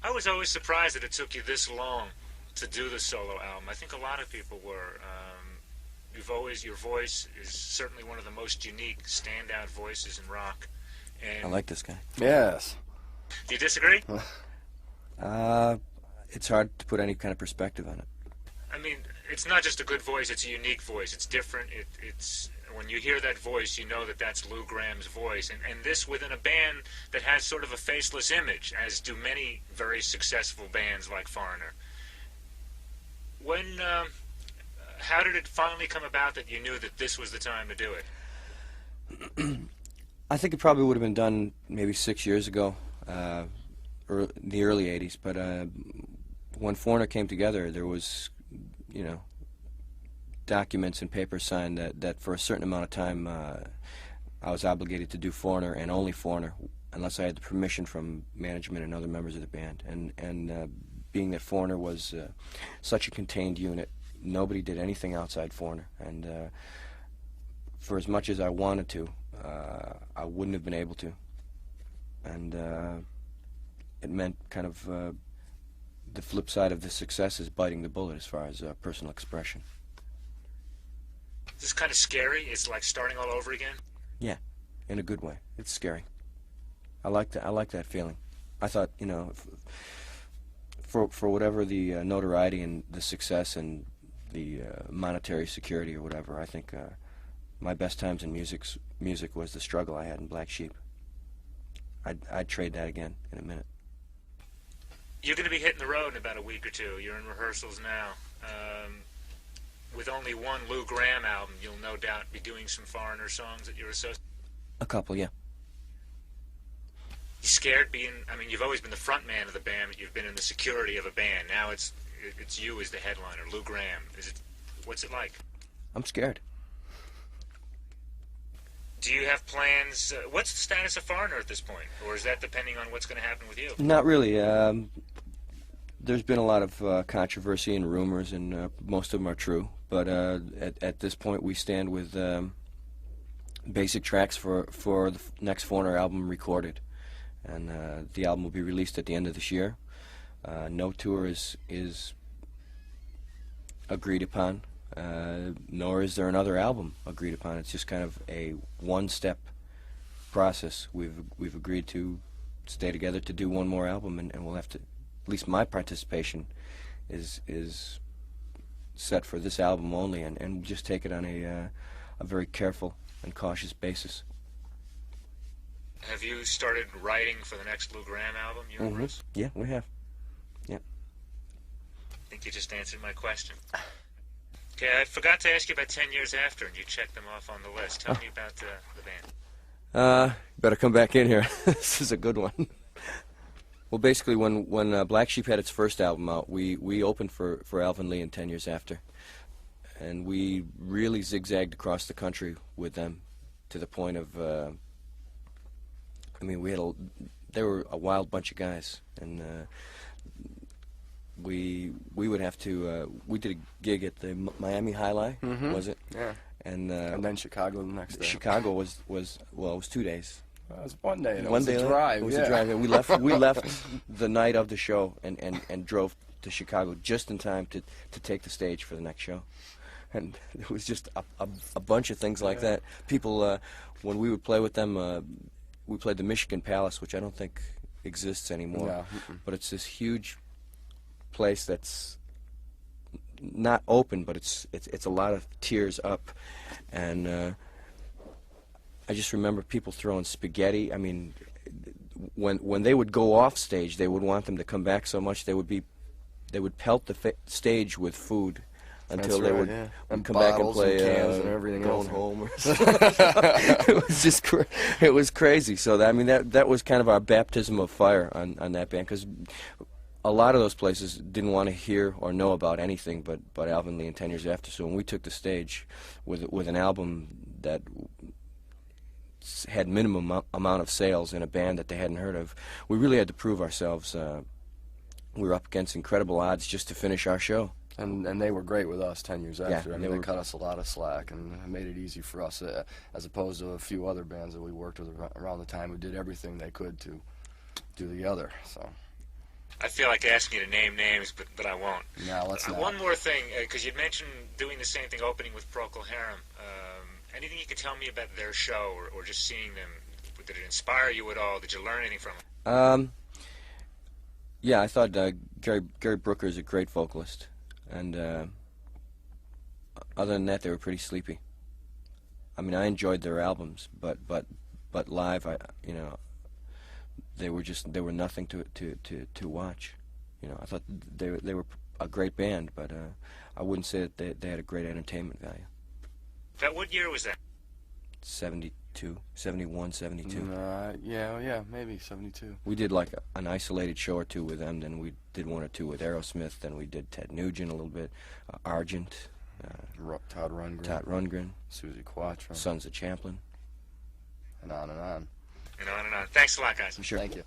I was always surprised that it took you this long to do the solo album. I think a lot of people were. Your voice is certainly one of the most unique, standout voices in rock. I And like this guy. Yes. do you disagree? It's hard to put any kind of perspective on it. I mean, it's not just a good voice, it's a unique voice. It's different. It's when you hear that voice, you know that that's Lou Graham's voice. And this within a band that has sort of a faceless image, as do many very successful bands like Foreigner. How did it finally come about that you knew that this was the time to do it? I think it probably would have been done maybe 6 years ago, the early 80s. But when Foreigner came together, there was, documents and papers signed that for a certain amount of time I was obligated to do Foreigner and only Foreigner, unless I had the permission from management and other members of the band. And being that Foreigner was such a contained unit, nobody did anything outside Foreigner. And for as much as I wanted to, I wouldn't have been able to. And it meant kind of the flip side of the success is biting the bullet as far as personal expression. Is this kind of scary? It's like starting all over again? Yeah, in a good way. It's scary. I like that feeling. I thought, for whatever the notoriety and the success and the monetary security or whatever, I think my best times in music was the struggle I had in Black Sheep. I'd trade that again in a minute. You're going to be hitting the road in about a week or two. You're in rehearsals now. With only one Lou Graham album, you'll no doubt be doing some Foreigner songs that you're associated. A couple, yeah. You scared you've always been the front man of the band, but you've been in the security of a band. Now it's you as the headliner, Lou Graham. What's it like? I'm scared. Do you have plans? What's the status of Foreigner at this point? Or is that depending on what's going to happen with you? Not really. There's been a lot of controversy and rumors, and most of them are true. But at this point, we stand with basic tracks for the next Foreigner album recorded. And the album will be released at the end of this year. No tour is agreed upon, nor is there another album agreed upon. It's just kind of a one-step process. We've agreed to stay together to do one more album, and we'll have to. At least my participation is set for this album only, and just take it on a very careful and cautious basis. Have you started writing for the next Lou Graham album, Universe? Yeah, we have. Yeah. I think you just answered my question. Okay, I forgot to ask you about 10 years after, and you checked them off on the list. Tell me about the band. Better come back in here. This is a good one. Well, basically, when Black Sheep had its first album out, we opened for Alvin Lee in 10 years after, and we really zigzagged across the country with them to the point of. They were a wild bunch of guys, and we would have to. We did a gig at the Miami High Life, was it? Yeah. And then Chicago the next day. Chicago was it was 2 days. Well, it was one day. It One was day a drive. It was yeah. a drive. And we left the night of the show and drove to Chicago just in time to take the stage for the next show. And it was just a bunch of things like that. People, when we would play with them, we played the Michigan Palace, which I don't think exists anymore. No. But it's this huge place that's not open, but it's a lot of tiers up, and I just remember people throwing spaghetti. I mean, when they would go off stage, they would want them to come back so much they would pelt the stage with food until they would come back and play cans and everything Going else. Home. Or it was just it was crazy. So that was kind of our baptism of fire on that band, because a lot of those places didn't want to hear or know about anything but Alvin Lee and 10 years after. So when we took the stage with an album that had minimum amount of sales in a band that they hadn't heard of, we really had to prove ourselves. We were up against incredible odds just to finish our show. And they were great with us 10 years after. Yeah, I mean, they cut us a lot of slack and made it easy for us, as opposed to a few other bands that we worked with around the time who did everything they could to do the other. So. I feel like asking you to name names, but I won't. No, let's not. One more thing, because you'd mentioned doing the same thing, opening with Procol Harum. Anything you could tell me about their show, or just seeing them? Did it inspire you at all? Did you learn anything from them? Yeah, I thought Gary Brooker is a great vocalist, and other than that, they were pretty sleepy. I mean, I enjoyed their albums, but live, they were nothing to watch. I thought they were a great band, but I wouldn't say that they had a great entertainment value. What year was that? 72, 71, 72. Yeah, maybe 72. We did like an isolated show or two with them, then we did one or two with Aerosmith, then we did Ted Nugent a little bit, Argent, Todd Rundgren, Susie Quattro, Sons of Champlin, and on and on. And on and on. Thanks a lot, guys. Sure. Thank you.